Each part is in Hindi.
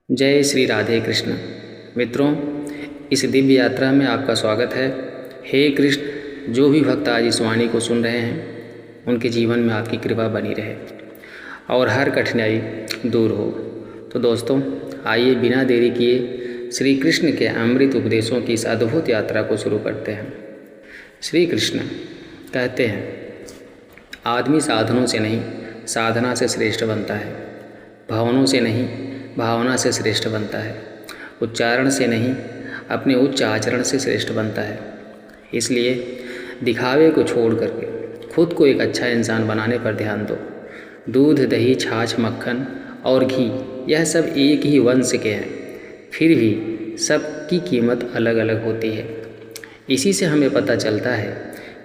जय श्री राधे कृष्ण। मित्रों, इस दिव्य यात्रा में आपका स्वागत है। हे कृष्ण, जो भी भक्त आज इस वाणी को सुन रहे हैं उनके जीवन में आपकी कृपा बनी रहे और हर कठिनाई दूर हो। तो दोस्तों, आइए बिना देरी किए श्री कृष्ण के अमृत उपदेशों की इस अद्भुत यात्रा को शुरू करते हैं। श्री कृष्ण कहते हैं, आदमी साधनों से नहीं साधना से श्रेष्ठ बनता है, भावनों से नहीं भावना से श्रेष्ठ बनता है, उच्चारण से नहीं अपने उच्च आचरण से श्रेष्ठ बनता है। इसलिए दिखावे को छोड़ करके खुद को एक अच्छा इंसान बनाने पर ध्यान दो। दूध, दही, छाछ, मक्खन और घी यह सब एक ही वंश के हैं, फिर भी सबकी कीमत अलग अलग होती है। इसी से हमें पता चलता है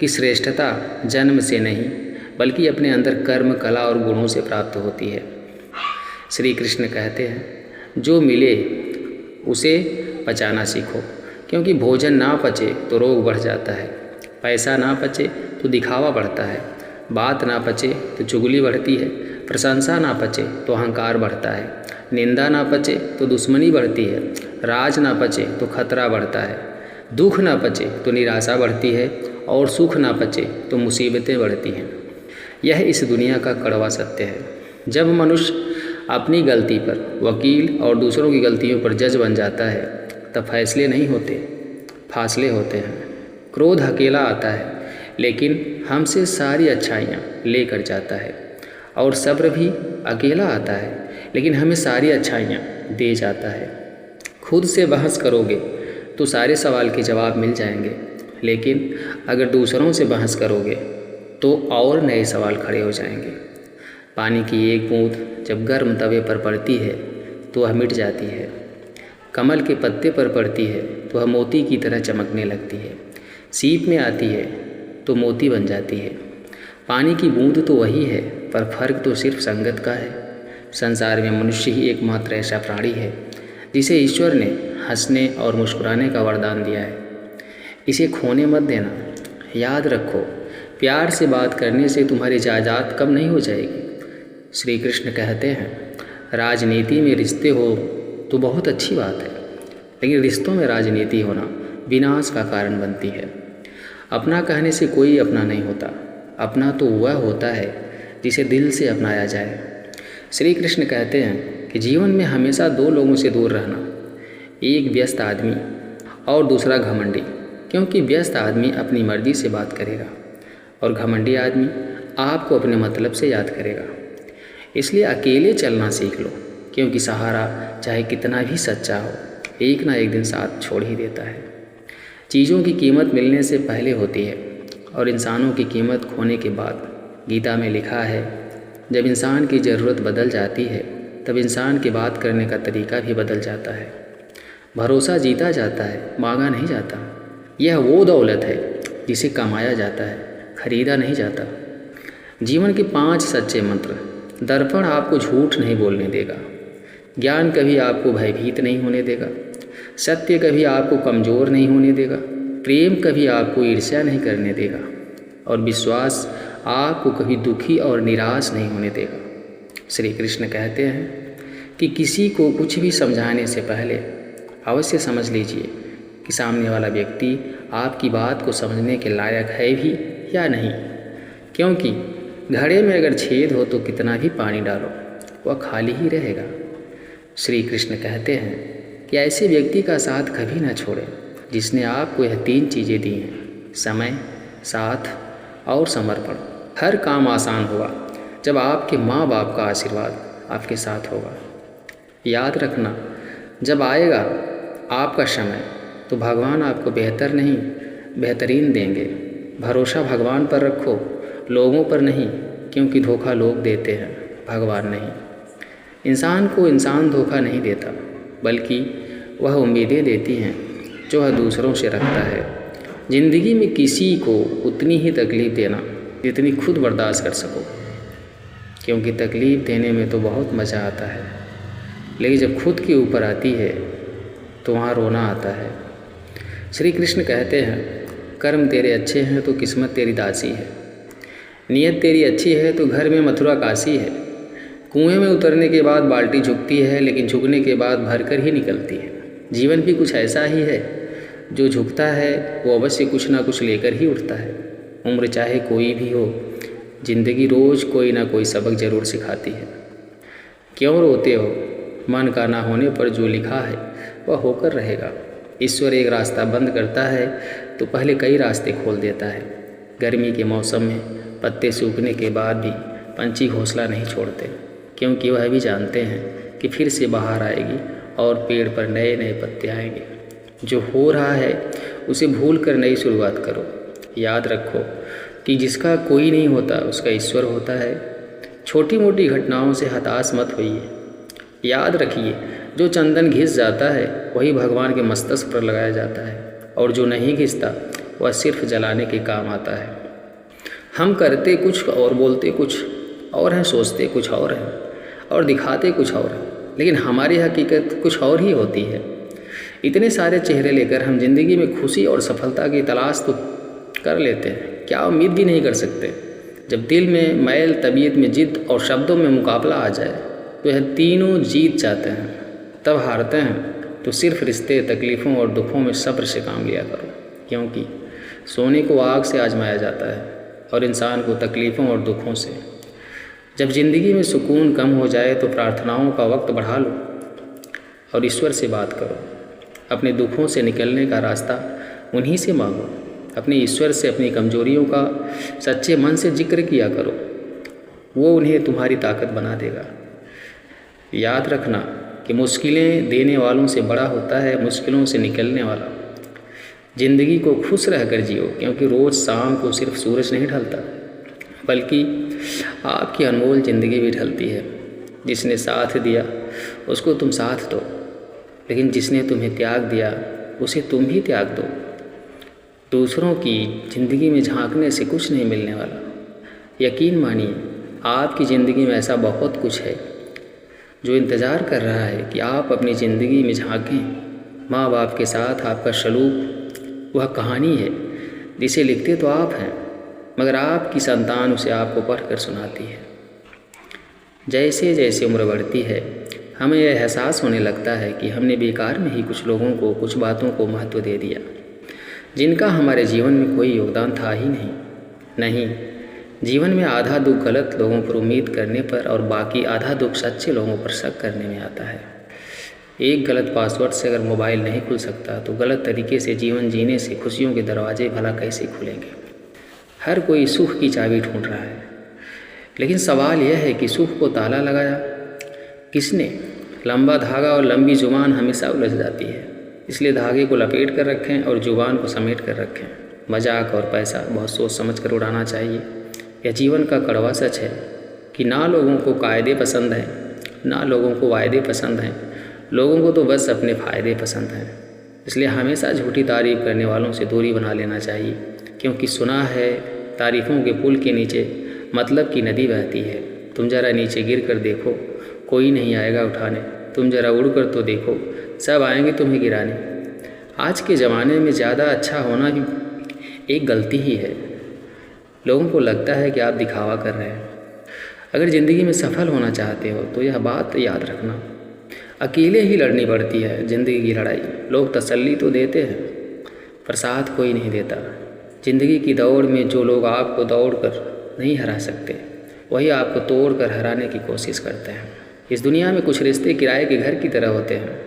कि श्रेष्ठता जन्म से नहीं बल्कि अपने अंदर कर्म, कला और गुणों से प्राप्त होती है। श्री कृष्ण कहते हैं, जो मिले उसे पचाना सीखो, क्योंकि भोजन ना पचे तो रोग बढ़ जाता है, पैसा ना पचे तो दिखावा बढ़ता है, बात ना पचे तो चुगली बढ़ती है, प्रशंसा ना पचे तो अहंकार बढ़ता है, निंदा ना पचे तो दुश्मनी बढ़ती है, राज ना पचे तो खतरा बढ़ता है, दुख ना पचे तो निराशा बढ़ती है और सुख ना पचे तो मुसीबतें बढ़ती हैं। यह इस दुनिया का कड़वा सत्य है। जब मनुष्य अपनी गलती पर वकील और दूसरों की गलतियों पर जज बन जाता है तब फैसले नहीं होते, फासले होते हैं। क्रोध अकेला आता है लेकिन हमसे सारी अच्छाइयाँ लेकर जाता है, और सब्र भी अकेला आता है लेकिन हमें सारी अच्छाइयाँ दे जाता है। खुद से बहस करोगे तो सारे सवाल के जवाब मिल जाएंगे, लेकिन अगर दूसरों से बहस करोगे तो और नए सवाल खड़े हो जाएंगे। पानी की एक बूंद जब गर्म तवे पर पड़ती है तो वह मिट जाती है, कमल के पत्ते पर पड़ती है तो वह मोती की तरह चमकने लगती है, सीप में आती है तो मोती बन जाती है। पानी की बूंद तो वही है, पर फर्क तो सिर्फ संगत का है। संसार में मनुष्य ही एकमात्र ऐसा प्राणी है जिसे ईश्वर ने हंसने और मुस्कुराने का वरदान दिया है। इसे खोने मत देना। याद रखो, प्यार से बात करने से तुम्हारी जायदाद कम नहीं हो जाएगी। श्री कृष्ण कहते हैं, राजनीति में रिश्ते हो तो बहुत अच्छी बात है, लेकिन रिश्तों में राजनीति होना विनाश का कारण बनती है। अपना कहने से कोई अपना नहीं होता, अपना तो वह होता है जिसे दिल से अपनाया जाए। श्री कृष्ण कहते हैं कि जीवन में हमेशा दो लोगों से दूर रहना, एक व्यस्त आदमी और दूसरा घमंडी, क्योंकि व्यस्त आदमी अपनी मर्जी से बात करेगा और घमंडी आदमी आपको अपने मतलब से याद करेगा। इसलिए अकेले चलना सीख लो, क्योंकि सहारा चाहे कितना भी सच्चा हो एक ना एक दिन साथ छोड़ ही देता है। चीज़ों की कीमत मिलने से पहले होती है और इंसानों की कीमत खोने के बाद। गीता में लिखा है, जब इंसान की ज़रूरत बदल जाती है तब इंसान की बात करने का तरीका भी बदल जाता है। भरोसा जीता जाता है, मांगा नहीं जाता। यह वो दौलत है जिसे कमाया जाता है, खरीदा नहीं जाता। जीवन के 5 सच्चे मंत्र। दर्पण आपको झूठ नहीं बोलने देगा, ज्ञान कभी आपको भयभीत नहीं होने देगा, सत्य कभी आपको कमज़ोर नहीं होने देगा, प्रेम कभी आपको ईर्ष्या नहीं करने देगा, और विश्वास आपको कभी दुखी और निराश नहीं होने देगा। श्री कृष्ण कहते हैं कि किसी को कुछ भी समझाने से पहले अवश्य समझ लीजिए कि सामने वाला व्यक्ति आपकी बात को समझने के लायक है भी या नहीं, क्योंकि घड़े में अगर छेद हो तो कितना भी पानी डालो वह खाली ही रहेगा। श्री कृष्ण कहते हैं कि ऐसे व्यक्ति का साथ कभी ना छोड़ें जिसने आपको यह 3 चीज़ें दी हैं, समय, साथ और समर्पण। हर काम आसान होगा जब आपके माँ बाप का आशीर्वाद आपके साथ होगा। याद रखना, जब आएगा आपका समय तो भगवान आपको बेहतर नहीं बेहतरीन देंगे। भरोसा भगवान पर रखो, लोगों पर नहीं, क्योंकि धोखा लोग देते हैं, भगवान नहीं। इंसान को इंसान धोखा नहीं देता, बल्कि वह उम्मीदें देती हैं जो वह दूसरों से रखता है। ज़िंदगी में किसी को उतनी ही तकलीफ़ देना जितनी खुद बर्दाश्त कर सको, क्योंकि तकलीफ़ देने में तो बहुत मज़ा आता है, लेकिन जब खुद के ऊपर आती है तो वहाँ रोना आता है। श्री कृष्ण कहते हैं, कर्म तेरे अच्छे हैं तो किस्मत तेरी दासी है, नियत तेरी अच्छी है तो घर में मथुरा काशी है, कुएं में उतरने के बाद बाल्टी झुकती है, लेकिन झुकने के बाद भरकर ही निकलती है। जीवन भी कुछ ऐसा ही है, जो झुकता है वो अवश्य कुछ ना कुछ लेकर ही उठता है। उम्र चाहे कोई भी हो, जिंदगी रोज़ कोई ना कोई सबक ज़रूर सिखाती है। क्यों रोते हो? मन का ना होने पर जो लिखा है वह होकर रहेगा। ईश्वर एक रास्ता बंद करता है तो पहले कई रास्ते खोल देता है। गर्मी के मौसम में पत्ते सूखने के बाद भी पंछी घोंसला नहीं छोड़ते, क्योंकि वह भी जानते हैं कि फिर से बहार आएगी और पेड़ पर नए नए पत्ते आएंगे। जो हो रहा है उसे भूल कर नई शुरुआत करो। याद रखो कि जिसका कोई नहीं होता उसका ईश्वर होता है। छोटी मोटी घटनाओं से हताश मत होइए। याद रखिए, जो चंदन घिस जाता है वही भगवान के मस्तक पर लगाया जाता है, और जो नहीं घिसता वह सिर्फ जलाने के काम आता है। हम करते कुछ और बोलते कुछ और हैं, सोचते कुछ और हैं और दिखाते कुछ और हैं, लेकिन हमारी हकीकत कुछ और ही होती है। इतने सारे चेहरे लेकर हम जिंदगी में खुशी और सफलता की तलाश तो कर लेते हैं, क्या उम्मीद भी नहीं कर सकते। जब दिल में मैल, तबीयत में जिद और शब्दों में मुकाबला आ जाए तो यह तीनों जीत जाते हैं। तब हारते हैं तो सिर्फ रिश्ते, तकलीफ़ों और दुखों में सब्र से काम लिया करो, क्योंकि सोने को आग से आजमाया जाता है और इंसान को तकलीफ़ों और दुखों से। जब ज़िंदगी में सुकून कम हो जाए तो प्रार्थनाओं का वक्त बढ़ा लो और ईश्वर से बात करो। अपने दुखों से निकलने का रास्ता उन्हीं से मांगो। अपने ईश्वर से अपनी कमजोरियों का सच्चे मन से जिक्र किया करो, वो उन्हें तुम्हारी ताकत बना देगा। याद रखना कि मुश्किलें देने वालों से बड़ा होता है मुश्किलों से निकलने वाला। ज़िंदगी को खुश रहकर जियो, क्योंकि रोज़ शाम को सिर्फ सूरज नहीं ढलता, बल्कि आपकी अनमोल ज़िंदगी भी ढलती है। जिसने साथ दिया उसको तुम साथ दो, लेकिन जिसने तुम्हें त्याग दिया उसे तुम भी त्याग दो। दूसरों की ज़िंदगी में झांकने से कुछ नहीं मिलने वाला। यकीन मानिए, आपकी ज़िंदगी में ऐसा बहुत कुछ है जो इंतज़ार कर रहा है कि आप अपनी ज़िंदगी में झांकें। माँ बाप के साथ आपका सलूक वह कहानी है जिसे लिखते तो आप हैं, मगर आपकी संतान उसे आपको पढ़कर सुनाती है। जैसे जैसे उम्र बढ़ती है हमें यह एहसास होने लगता है कि हमने बेकार में ही कुछ लोगों को, कुछ बातों को महत्व दे दिया जिनका हमारे जीवन में कोई योगदान था ही नहीं। जीवन में आधा दुख गलत लोगों पर उम्मीद करने पर और बाकी आधा दुख सच्चे लोगों पर शक करने में आता है। एक गलत पासवर्ड से अगर मोबाइल नहीं खुल सकता तो गलत तरीके से जीवन जीने से खुशियों के दरवाजे भला कैसे खुलेंगे। हर कोई सुख की चाबी ढूंढ रहा है, लेकिन सवाल यह है कि सुख को ताला लगाया किसने। लंबा धागा और लंबी जुबान हमेशा उलझ जाती है, इसलिए धागे को लपेट कर रखें और जुबान को समेट कर रखें। मजाक और पैसा बहुत सोच समझ कर उड़ाना चाहिए। यह जीवन का कड़वा सच है कि ना लोगों को कायदे पसंद हैं, ना लोगों को वायदे पसंद हैं। लोगों को तो बस अपने फ़ायदे पसंद हैं। इसलिए हमेशा झूठी तारीफ़ करने वालों से दूरी बना लेना चाहिए, क्योंकि सुना है तारीफ़ों के पुल के नीचे मतलब की नदी बहती है। तुम ज़रा नीचे गिर कर देखो, कोई नहीं आएगा उठाने। तुम ज़रा उड़ कर तो देखो, सब आएंगे तुम्हें गिराने। आज के ज़माने में ज़्यादा अच्छा होना भी एक गलती ही है। लोगों को लगता है कि आप दिखावा कर रहे हैं। अगर ज़िंदगी में सफल होना चाहते हो तो यह बात याद रखना, अकेले ही लड़नी पड़ती है ज़िंदगी की लड़ाई। लोग तसल्ली तो देते हैं पर साथ कोई नहीं देता। ज़िंदगी की दौड़ में जो लोग आपको दौड़ कर नहीं हरा सकते, वही आपको तोड़ कर हराने की कोशिश करते हैं। इस दुनिया में कुछ रिश्ते किराए के घर की तरह होते हैं,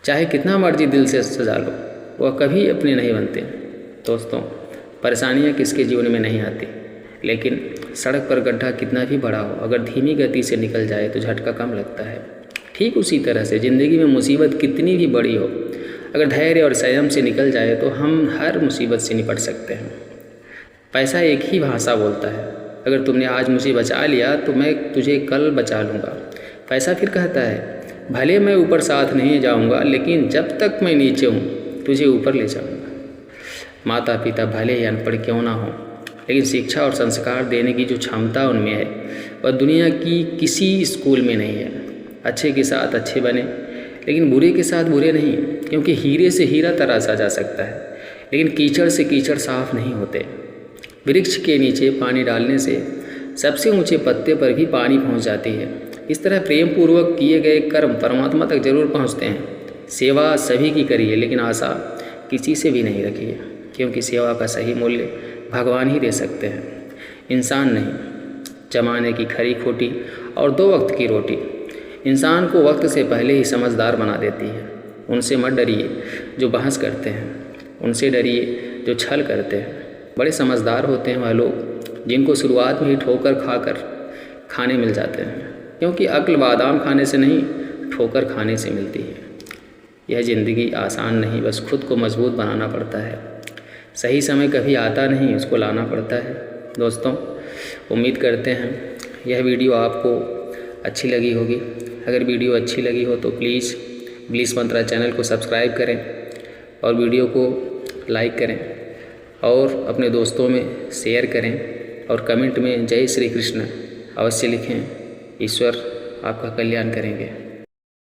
चाहे कितना मर्जी दिल से सजा लो, वह कभी अपने नहीं बनते। दोस्तों, परेशानियाँ किसके जीवन में नहीं आती, लेकिन सड़क पर गड्ढा कितना भी बड़ा हो, अगर धीमी गति से निकल जाए तो झटका कम लगता है। ठीक उसी तरह से ज़िंदगी में मुसीबत कितनी भी बड़ी हो, अगर धैर्य और संयम से निकल जाए तो हम हर मुसीबत से निपट सकते हैं। पैसा एक ही भाषा बोलता है, अगर तुमने आज मुझे बचा लिया तो मैं तुझे कल बचा लूँगा। पैसा फिर कहता है, भले मैं ऊपर साथ नहीं जाऊँगा, लेकिन जब तक मैं नीचे हूँ तुझे ऊपर ले जाऊँगा। माता पिता भले ही अनपढ़ क्यों ना हो, लेकिन शिक्षा और संस्कार देने की जो क्षमता उनमें है वह दुनिया की किसी स्कूल में नहीं है। अच्छे के साथ अच्छे बने, लेकिन बुरे के साथ बुरे नहीं, क्योंकि हीरे से हीरा तराशा जा सकता है, लेकिन कीचड़ से कीचड़ साफ नहीं होते। वृक्ष के नीचे पानी डालने से सबसे ऊंचे पत्ते पर भी पानी पहुंच जाती है। इस तरह प्रेम पूर्वक किए गए कर्म परमात्मा तक जरूर पहुंचते हैं। सेवा सभी की करिए, लेकिन आशा किसी से भी नहीं रखिए, क्योंकि सेवा का सही मूल्य भगवान ही दे सकते हैं, इंसान नहीं। जमाने की खरी खोटी और 2 वक्त की रोटी इंसान को वक्त से पहले ही समझदार बना देती है। उनसे मत डरिए जो बहस करते हैं, उनसे डरिए जो छल करते हैं। बड़े समझदार होते हैं वह लोग जिनको शुरुआत में ही ठोकर खाकर खाने मिल जाते हैं, क्योंकि अक्ल बादाम खाने से नहीं, ठोकर खाने से मिलती है। यह ज़िंदगी आसान नहीं, बस खुद को मजबूत बनाना पड़ता है। सही समय कभी आता नहीं, उसको लाना पड़ता है। दोस्तों, उम्मीद करते हैं यह वीडियो आपको अच्छी लगी होगी। अगर वीडियो अच्छी लगी हो तो प्लीज़ ब्लिस मंत्रा चैनल को सब्सक्राइब करें और वीडियो को लाइक करें और अपने दोस्तों में शेयर करें और कमेंट में जय श्री कृष्ण अवश्य लिखें। ईश्वर आपका कल्याण करेंगे।